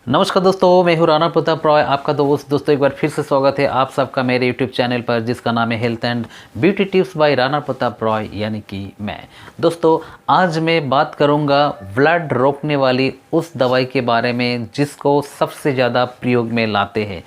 नमस्कार दोस्तों, मैं हूं राणा प्रताप रॉय, आपका दोस्तों एक बार फिर से स्वागत है आप सबका मेरे यूट्यूब चैनल पर जिसका नाम है health and beauty tips by Rana Pratap Roy यानी कि मैं। दोस्तों, आज मैं बात करूंगा ब्लड रोकने वाली उस दवाई के बारे में जिसको सबसे ज़्यादा प्रयोग में लाते हैं।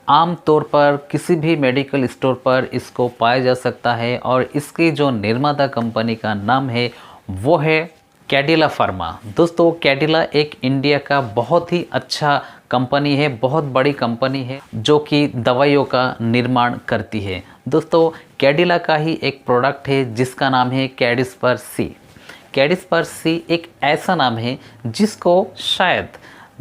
आम तौर पर किसी भी मेडिकल स्टोर पर इसको पाया जा सकता है और इसकी जो निर्माता कंपनी का नाम है वो है कैडिला फार्मा। दोस्तों, कैडिला एक इंडिया का बहुत ही अच्छा कंपनी है, बहुत बड़ी कंपनी है जो कि दवाइयों का निर्माण करती है। दोस्तों, कैडिला का ही एक प्रोडक्ट है जिसका नाम है कैडिस्पर सी। कैडिस्पर सी एक ऐसा नाम है जिसको शायद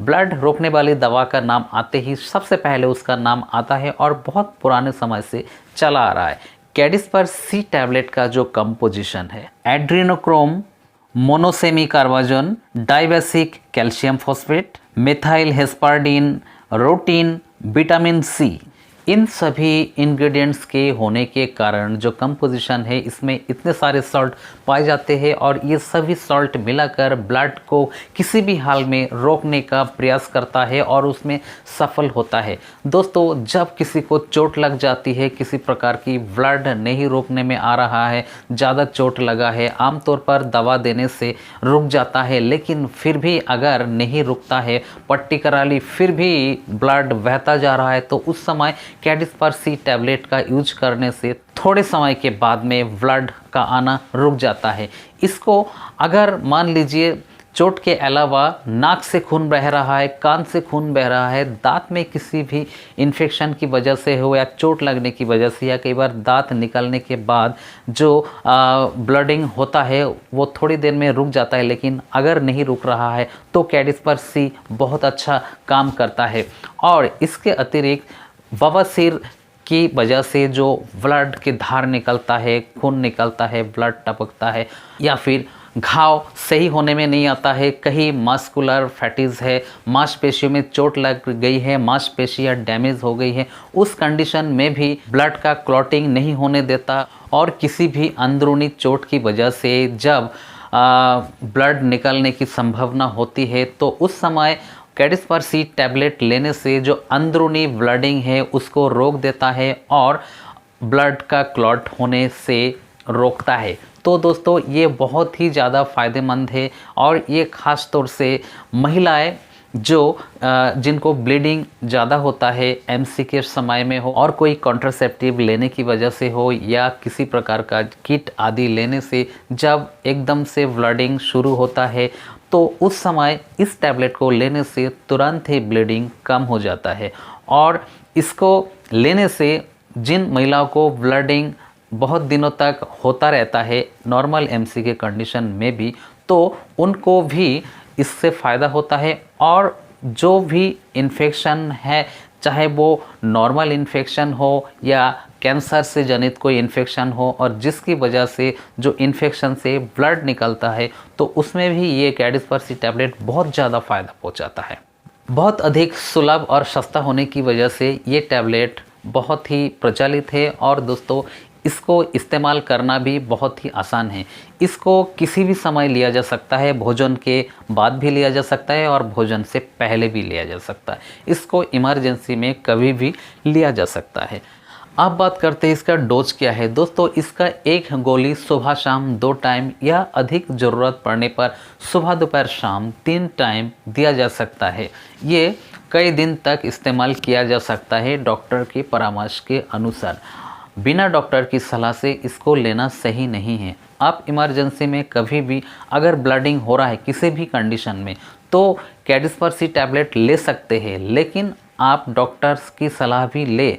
ब्लड रोकने वाली दवा का नाम आते ही सबसे पहले उसका नाम आता है और बहुत पुराने समय से चला आ रहा है। कैडिस्पर सी टैबलेट का जो कंपोजिशन है adrenochrome monosemicarbazone, dibasic calcium phosphate, methyl hesperidin, rutin, vitamin C, इन सभी इंग्रेडिएंट्स के होने के कारण जो कंपोजिशन है इसमें इतने सारे सॉल्ट पाए जाते हैं और ये सभी सॉल्ट मिलाकर ब्लड को किसी भी हाल में रोकने का प्रयास करता है और उसमें सफल होता है। दोस्तों, जब किसी को चोट लग जाती है, किसी प्रकार की ब्लड नहीं रोकने में आ रहा है, ज़्यादा चोट लगा है, आमतौर पर दवा देने से रुक जाता है, लेकिन फिर भी अगर नहीं रुकता है, पर्टिकुलरली फिर भी ब्लड बहता जा रहा है, तो उस समय कैडिस्पर सी टैबलेट का यूज करने से थोड़े समय के बाद में ब्लड का आना रुक जाता है। इसको अगर मान लीजिए चोट के अलावा नाक से खून बह रहा है, कान से खून बह रहा है, दांत में किसी भी इन्फेक्शन की वजह से हो या चोट लगने की वजह से या कई बार दांत निकलने के बाद जो ब्लडिंग होता है वो थोड़ी देर में रुक जाता है, लेकिन अगर नहीं रुक रहा है तो कैडिस्पर सी बहुत अच्छा काम करता है। और इसके अतिरिक्त बवासीर की वजह से जो ब्लड की धार निकलता है, खून निकलता है, ब्लड टपकता है या फिर घाव सही होने में नहीं आता है, कहीं मस्कुलर फैटिज है, मांसपेशियों में चोट लग गई है, मांसपेशियां डैमेज हो गई है, उस कंडीशन में भी ब्लड का क्लॉटिंग नहीं होने देता और किसी भी अंदरूनी चोट की वजह से जब ब्लड निकलने की संभावना होती है तो उस समय कैडिस्पर सी टैबलेट लेने से जो अंदरूनी ब्लडिंग है उसको रोक देता है और ब्लड का क्लॉट होने से रोकता है। तो दोस्तों, ये बहुत ही ज़्यादा फ़ायदेमंद है और ये ख़ास तौर से महिलाएं जो जिनको ब्लीडिंग ज़्यादा होता है एमसी के समय में हो और कोई कॉन्ट्रासेप्टिव लेने की वजह से हो या किसी प्रकार का किट आदि लेने से जब एकदम से ब्लडिंग शुरू होता है तो उस समय इस टैबलेट को लेने से तुरंत ही ब्लीडिंग कम हो जाता है। और इसको लेने से जिन महिलाओं को ब्लीडिंग बहुत दिनों तक होता रहता है नॉर्मल एमसी के कंडीशन में भी, तो उनको भी इससे फ़ायदा होता है और जो भी इन्फेक्शन है, चाहे वो नॉर्मल इन्फेक्शन हो या कैंसर से जनित कोई इन्फेक्शन हो और जिसकी वजह से जो इन्फेक्शन से ब्लड निकलता है, तो उसमें भी ये कैडिस्पर सी टैबलेट बहुत ज़्यादा फ़ायदा पहुंचाता है। बहुत अधिक सुलभ और सस्ता होने की वजह से ये टैबलेट बहुत ही प्रचलित है और दोस्तों, इसको इस्तेमाल करना भी बहुत ही आसान है। इसको किसी भी समय लिया जा सकता है, भोजन के बाद भी लिया जा सकता है और भोजन से पहले भी लिया जा सकता है। इसको इमरजेंसी में कभी भी लिया जा सकता है। अब बात करते हैं इसका डोज क्या है। दोस्तों, इसका एक गोली सुबह शाम 2 टाइम या अधिक ज़रूरत पड़ने पर सुबह दोपहर शाम 3 टाइम दिया जा सकता है। ये कई दिन तक इस्तेमाल किया जा सकता है डॉक्टर के परामर्श के अनुसार। बिना डॉक्टर की सलाह से इसको लेना सही नहीं है। आप इमरजेंसी में कभी भी अगर ब्लडिंग हो रहा है किसी भी कंडीशन में तो कैडिस्पर सी टैबलेट ले सकते हैं, लेकिन आप डॉक्टर्स की सलाह भी ले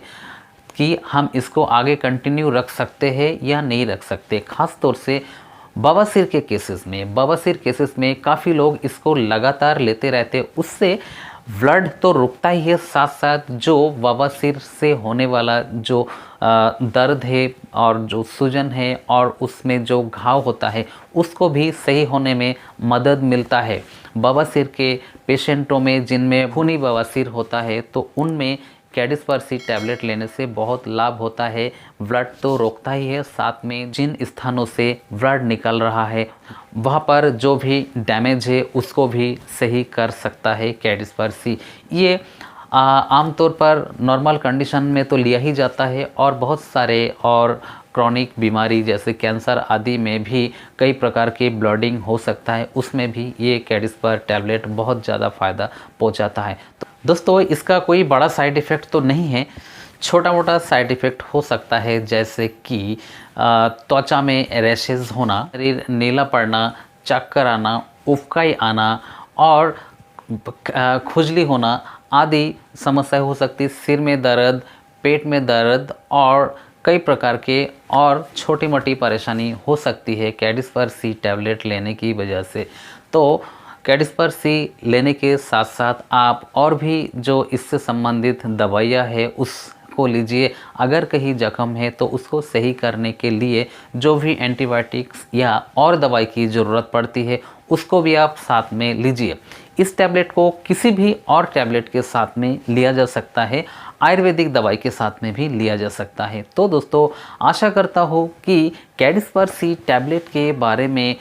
कि हम इसको आगे कंटिन्यू रख सकते हैं या नहीं रख सकते। ख़ास तौर से बवासीर के केसेस में काफ़ी लोग इसको लगातार लेते रहते, उससे ब्लड तो रुकता ही है, साथ साथ जो बवासीर से होने वाला जो दर्द है और जो सूजन है और उसमें जो घाव होता है उसको भी सही होने में मदद मिलता है। बवासीर के पेशेंटों में जिनमें खूनी बवासीर होता है तो उनमें कैडिस्पर सी टैबलेट लेने से बहुत लाभ होता है। ब्लड तो रोकता ही है, साथ में जिन स्थानों से ब्लड निकल रहा है वहाँ पर जो भी डैमेज है उसको भी सही कर सकता है कैडिस्पर सी। ये आमतौर पर नॉर्मल कंडीशन में तो लिया ही जाता है और बहुत सारे और क्रॉनिक बीमारी जैसे कैंसर आदि में भी कई प्रकार के ब्लीडिंग हो सकता है, उसमें भी ये कैडिस्पर टैबलेट बहुत ज़्यादा फ़ायदा पहुंचाता है। तो दोस्तों इसका कोई बड़ा साइड इफ़ेक्ट तो नहीं है, छोटा मोटा साइड इफ़ेक्ट हो सकता है, जैसे कि त्वचा में रैशेज़ होना, शरीर नीला पड़ना, चक्कर आना, उबकाई आना और खुजली होना आदि समस्या हो सकती है। सिर में दर्द, पेट में दर्द और कई प्रकार के और छोटी मोटी परेशानी हो सकती है कैडिस्पर सी टैबलेट लेने की वजह से। तो कैडिस्पर सी लेने के साथ साथ आप और भी जो इससे संबंधित दवाइयाँ है उसको लीजिए। अगर कहीं जख्म है तो उसको सही करने के लिए जो भी एंटीबायोटिक्स या और दवाई की ज़रूरत पड़ती है उसको भी आप साथ में लीजिए। इस टैबलेट को किसी भी और टैबलेट के साथ में लिया जा सकता है, आयुर्वेदिक दवाई के साथ में भी लिया जा सकता है। तो दोस्तों आशा करता हूँ कि कैडिस्पर सी टैबलेट के बारे में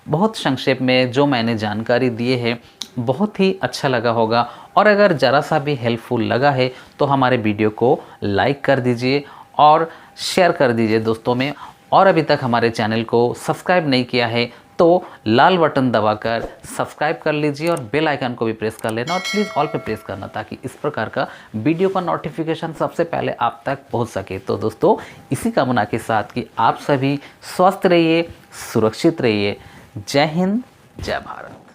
बहुत संक्षेप में जो मैंने जानकारी दी है बहुत ही अच्छा लगा होगा, और अगर ज़रा सा भी हेल्पफुल लगा है तो हमारे वीडियो को लाइक कर दीजिए और शेयर कर दीजिए दोस्तों में। और अभी तक हमारे चैनल को सब्सक्राइब नहीं किया है तो लाल बटन दबाकर सब्सक्राइब कर लीजिए और बेल आइकन को भी प्रेस कर लेना और प्लीज़ ऑल पे प्रेस करना ताकि इस प्रकार का वीडियो का नोटिफिकेशन सबसे पहले आप तक पहुंच सके। तो दोस्तों इसी कामना के साथ कि आप सभी स्वस्थ रहिए, सुरक्षित रहिए। जय हिंद, जय भारत।